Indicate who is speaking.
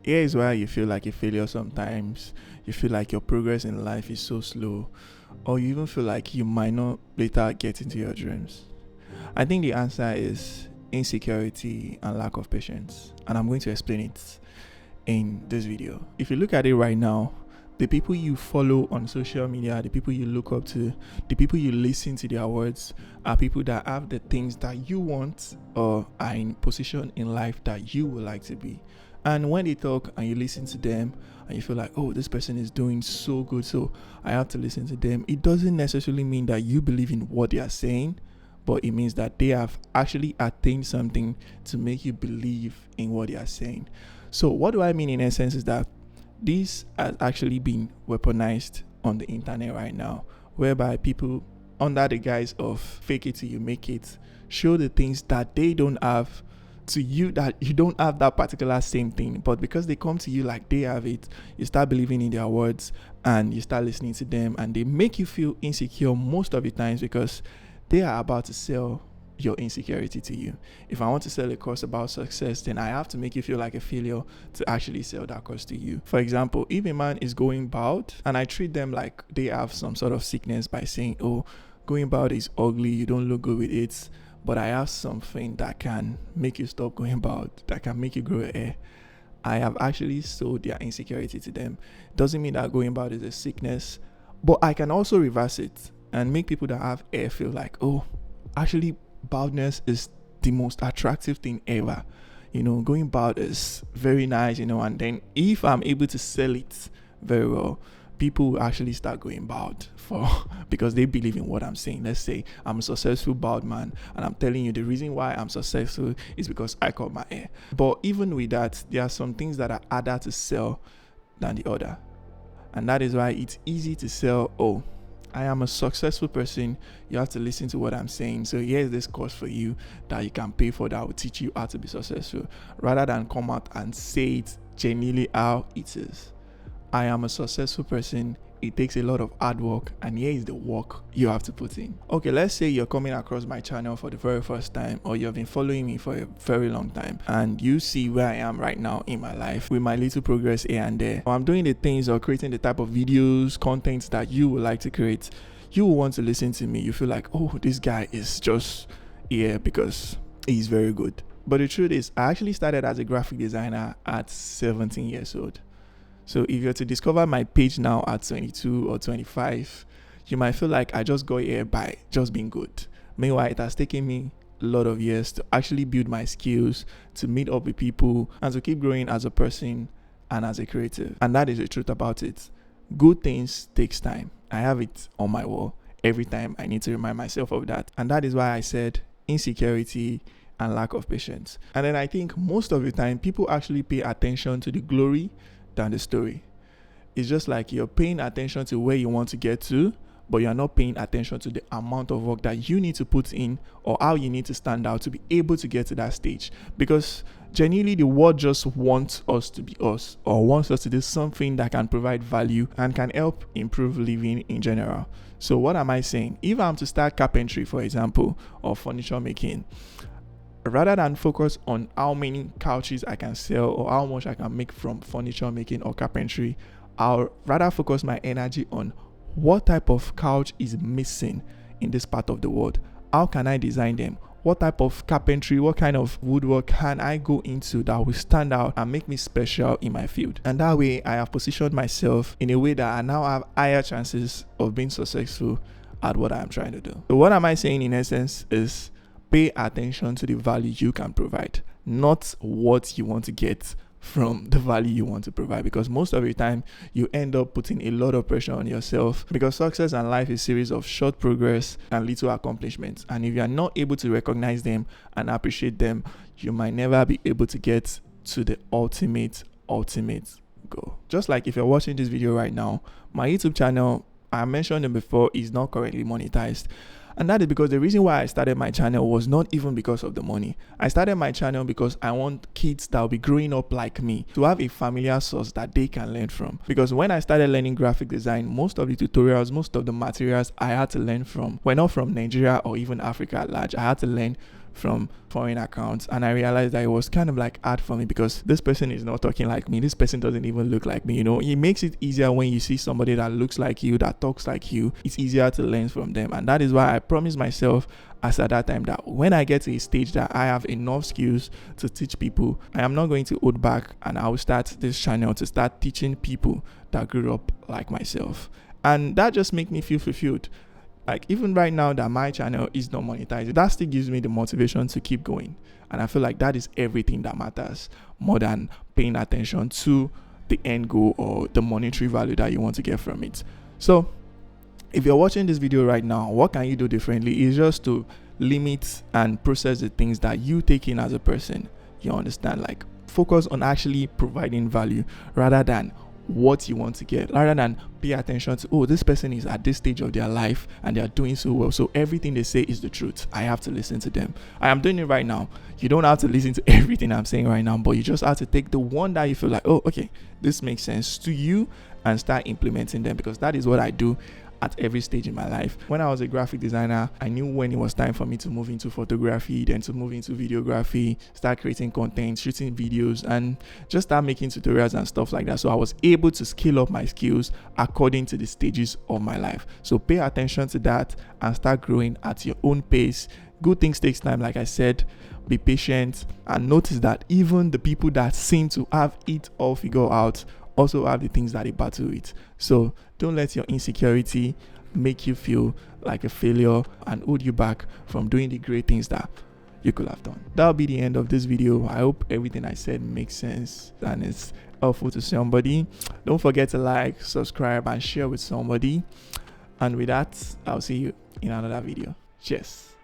Speaker 1: Here is why you feel like a failure sometimes. You feel like your progress in life is so slow, or you even feel like you might not later get into your dreams. I think the answer is insecurity and lack of patience, and I'm going to explain it in this video. If you look at it right now, the people you follow on social media, the people you look up to, the people you listen to their words are people that have the things that you want or are in position in life that you would like to be. And when they talk and you listen to them and you feel like, oh, this person is doing so good, so I have to listen to them, it doesn't necessarily mean that you believe in what they are saying, but it means that they have actually attained something to make you believe in what they are saying. So what do I mean in essence is that this has actually been weaponized on the internet right now, whereby people, under the guise of fake it till you make it, show the things that they don't have to you, that you don't have that particular same thing, but because they come to you like they have it, you start believing in their words and you start listening to them, and they make you feel insecure most of the times because they are about to sell your insecurity to you. If I want to sell a course about success, then I have to make you feel like a failure to actually sell that course to you. For example, if a man is going bald and I treat them like they have some sort of sickness by saying, oh, going bald is ugly, you don't look good with it, but I have something that can make you stop going bald, that can make you grow hair, I have actually sold their insecurity to them. Doesn't mean that going bald is a sickness, but I can also reverse it and make people that have hair feel like, oh, actually baldness is the most attractive thing ever. Going bald is very nice, and then if I'm able to sell it very well, people will actually start going bald because they believe in what I'm saying. Let's say I'm a successful bald man and I'm telling you the reason why I'm successful is because I cut my hair. But even with that, there are some things that are harder to sell than the other. And that is why it's easy to sell, oh, I am a successful person, you have to listen to what I'm saying, so here's this course for you that you can pay for that will teach you how to be successful, rather than come out and say it genuinely how it is. I am a successful person, it takes a lot of hard work, and here is the work you have to put in. Okay, let's say you're coming across my channel for the very first time, or you've been following me for a very long time, and you see where I am right now in my life with my little progress here and there. I'm doing the things or creating the type of videos, contents that you would like to create. You will want to listen to me. You feel like, oh, this guy is just here because he's very good. But the truth is, I actually started as a graphic designer at 17 years old. So if you're to discover my page now at 22 or 25, you might feel like I just got here by just being good. Meanwhile, it has taken me a lot of years to actually build my skills, to meet up with people, and to keep growing as a person and as a creative. And that is the truth about it. Good things takes time. I have it on my wall every time. I need to remind myself of that. And that is why I said insecurity and lack of patience. And then I think most of the time, people actually pay attention to the glory than the story. It's just like you're paying attention to where you want to get to, but you're not paying attention to the amount of work that you need to put in or how you need to stand out to be able to get to that stage. Because genuinely, the world just wants us to be us, or wants us to do something that can provide value and can help improve living in general. So what am I saying? If I'm to start carpentry, for example, or furniture making, rather than focus on how many couches I can sell or how much I can make from furniture making or carpentry, I'll rather focus my energy on what type of couch is missing in this part of the world. How can I design them? What type of carpentry, what kind of woodwork can I go into that will stand out and make me special in my field? And that way, I have positioned myself in a way that I now have higher chances of being successful at what I'm trying to do. So what am I saying in essence is, pay attention to the value you can provide, not what you want to get from the value you want to provide, because most of the time you end up putting a lot of pressure on yourself, because success and life is a series of short progress and little accomplishments, and if you are not able to recognize them and appreciate them, you might never be able to get to the ultimate goal. Just like if you're watching this video right now, my YouTube channel, I mentioned it before, is not currently monetized. And that is because the reason why I started my channel was not even because of the money. I started my channel because I want kids that will be growing up like me to have a familiar source that they can learn from. Because when I started learning graphic design, most of the tutorials, most of the materials I had to learn from were not from Nigeria or even Africa at large. I had to learn from foreign accounts, and I realized that it was kind of like hard for me because this person is not talking like me. This person doesn't even look like me. It makes it easier when you see somebody that looks like you, that talks like you. It's easier to learn from them, and that is why I promised myself as at that time that when I get to a stage that I have enough skills to teach people, I am not going to hold back, and I will start this channel to start teaching people that grew up like myself. And that just makes me feel fulfilled. Like, even right now that my channel is not monetized, that still gives me the motivation to keep going. And I feel like that is everything that matters, more than paying attention to the end goal or the monetary value that you want to get from it. So if you're watching this video right now, what can you do differently? Is just to limit and process the things that you take in as a person. You understand? Like, focus on actually providing value rather than what you want to get, rather than pay attention to, oh, this person is at this stage of their life and they are doing so well, so everything they say is the truth, I have to listen to them. I am doing it right now. You don't have to listen to everything I'm saying right now, but you just have to take the one that you feel like, oh, okay, this makes sense to you, and start implementing them, because that is what I do at every stage in my life. When I was a graphic designer, I knew when it was time for me to move into photography, then to move into videography, start creating content, shooting videos, and just start making tutorials and stuff like that. So I was able to scale up my skills according to the stages of my life. So pay attention to that and start growing at your own pace. Good things takes time, like I said. Be patient, and notice that even the people that seem to have it all figured out also have the things that they battle with. So don't let your insecurity make you feel like a failure and hold you back from doing the great things that you could have done. That'll be the end of this video. I hope everything I said makes sense and it's helpful to somebody. Don't forget to like, subscribe, and share with somebody. And with that, I'll see you in another video. Cheers.